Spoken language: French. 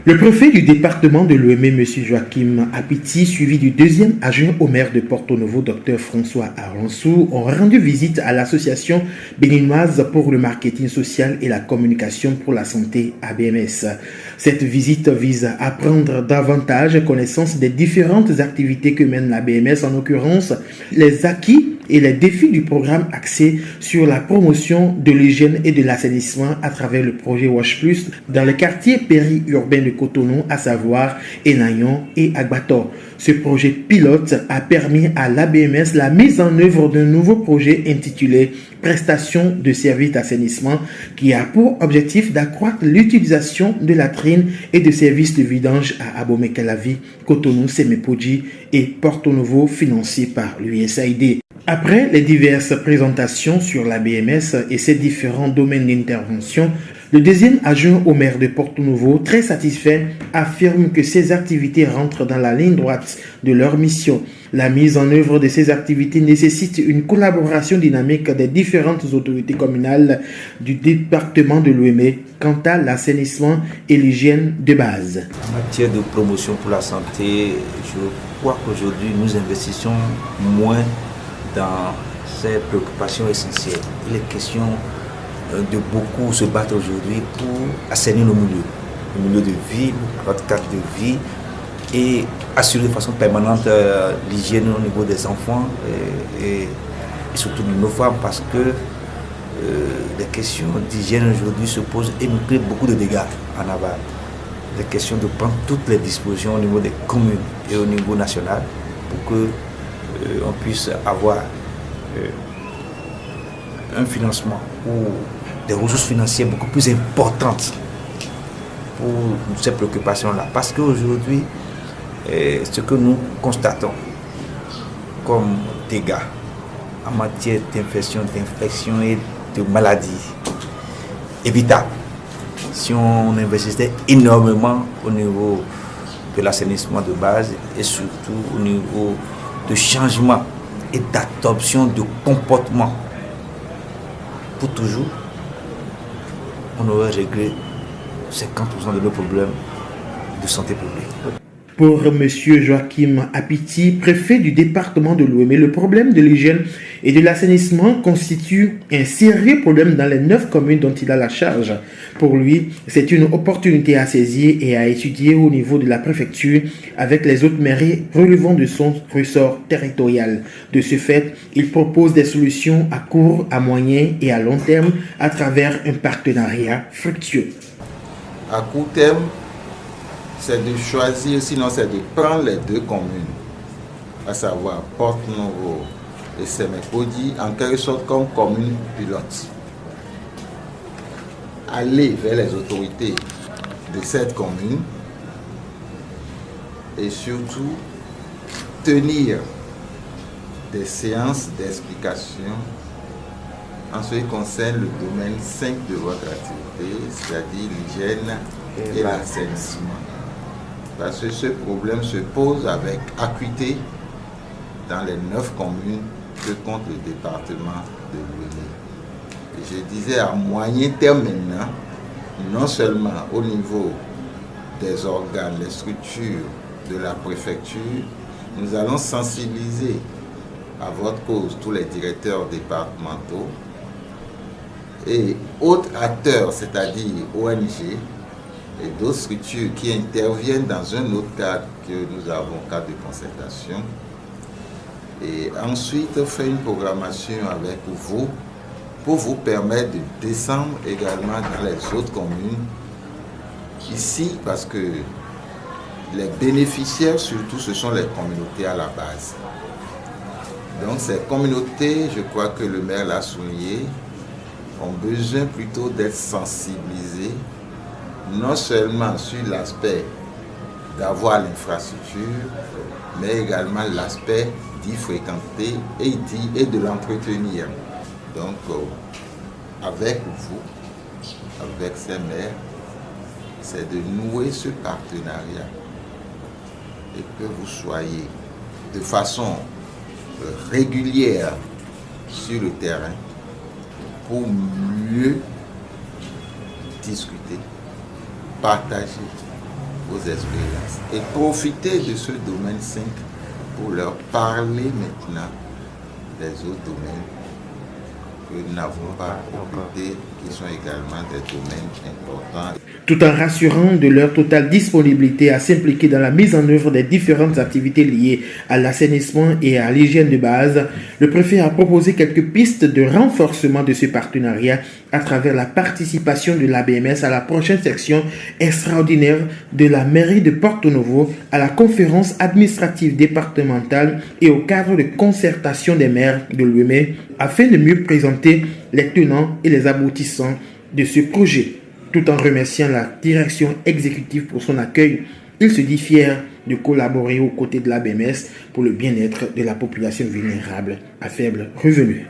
Le préfet du département de l'Ouémé, M. Joachim Apiti, suivi du deuxième adjoint au maire de Porto Novo, Dr François Aronsou, ont rendu visite à l'association béninoise pour le marketing social et la communication pour la santé ABMS. Cette visite vise à prendre davantage connaissance des différentes activités que mène l'ABMS, en l'occurrence les acquis et les défis du programme axé sur la promotion de l'hygiène et de l'assainissement à travers le projet Wash Plus dans les quartiers périurbains de Cotonou, à savoir Enayon et Agbator. Ce projet pilote a permis à l'ABMS la mise en œuvre d'un nouveau projet intitulé Prestation de services d'assainissement qui a pour objectif d'accroître l'utilisation de latrines et de services de vidange à Abomey-Calavi, Cotonou, Semepoji et Porto Novo, financé par l'USAID. Après les diverses présentations sur l'ABMS et ses différents domaines d'intervention, le deuxième adjoint au maire de Porto Novo, très satisfait, affirme que ces activités rentrent dans la ligne droite de leur mission. La mise en œuvre de ces activités nécessite une collaboration dynamique des différentes autorités communales du département de l'Ouémé quant à l'assainissement et l'hygiène de base. En matière de promotion pour la santé, je crois qu'aujourd'hui nous investissons moins dans ces préoccupations essentielles. Il est question de beaucoup se battre aujourd'hui pour assainir nos milieux, le milieu de vie, notre cadre de vie, et assurer de façon permanente l'hygiène au niveau des enfants et surtout de nos femmes, parce que les questions d'hygiène aujourd'hui se posent et nous créent beaucoup de dégâts en aval. Les questions de prendre toutes les dispositions au niveau des communes et au niveau national pour que on puisse avoir un financement ou des ressources financières beaucoup plus importantes pour ces préoccupations-là. Parce qu'aujourd'hui, ce que nous constatons comme dégâts en matière d'infection et de maladies évitables, si on investissait énormément au niveau de l'assainissement de base et surtout au niveau de changement et d'adoption de comportement pour toujours, on aurait réglé 50% de nos problèmes de santé publique. Pour M. Joachim Apiti, préfet du département de l'Ouémé, le problème de l'hygiène et de l'assainissement constitue un sérieux problème dans les 9 communes dont il a la charge. Pour lui, c'est une opportunité à saisir et à étudier au niveau de la préfecture avec les autres mairies relevant de son ressort territorial. De ce fait, il propose des solutions à court, à moyen et à long terme à travers un partenariat fructueux. À court terme, c'est de choisir, sinon c'est de prendre les 2 communes, à savoir Porto Novo et Semepoji, en quelque sorte comme commune pilote. Aller vers les autorités de cette commune et surtout tenir des séances d'explication en ce qui concerne le domaine 5 de votre activité, c'est-à-dire l'hygiène et l'assainissement. Parce que ce problème se pose avec acuité dans les 9 communes que compte le département de l'Ouémé. Je disais à moyen terme maintenant, non seulement au niveau des organes, les structures de la préfecture, nous allons sensibiliser à votre cause tous les directeurs départementaux et autres acteurs, c'est-à-dire ONG, et d'autres structures qui interviennent dans un autre cadre que nous avons, cadre de concertation. Et ensuite, faire une programmation avec vous pour vous permettre de descendre également dans les autres communes. Ici, parce que les bénéficiaires, surtout, ce sont les communautés à la base. Donc, ces communautés, je crois que le maire l'a souligné, ont besoin plutôt d'être sensibilisées non seulement sur l'aspect d'avoir l'infrastructure, mais également l'aspect d'y fréquenter et de l'entretenir. Donc, avec vous, avec ces maires, c'est de nouer ce partenariat et que vous soyez de façon régulière sur le terrain pour mieux discuter, partager aux expériences et profiter de ce domaine 5 pour leur parler maintenant des autres domaines que nous n'avons pas occupés, qui sont également des domaines importants. Tout en rassurant de leur totale disponibilité à s'impliquer dans la mise en œuvre des différentes activités liées à l'assainissement et à l'hygiène de base, le préfet a proposé quelques pistes de renforcement de ce partenariat à travers la participation de l'ABMS à la prochaine section extraordinaire de la mairie de Porto Novo, à la conférence administrative départementale et au cadre de concertation des maires de l'UEME afin de mieux présenter les tenants et les aboutissants de ce projet. Tout en remerciant la direction exécutive pour son accueil, il se dit fier de collaborer aux côtés de l'ABMS pour le bien-être de la population vulnérable à faible revenu.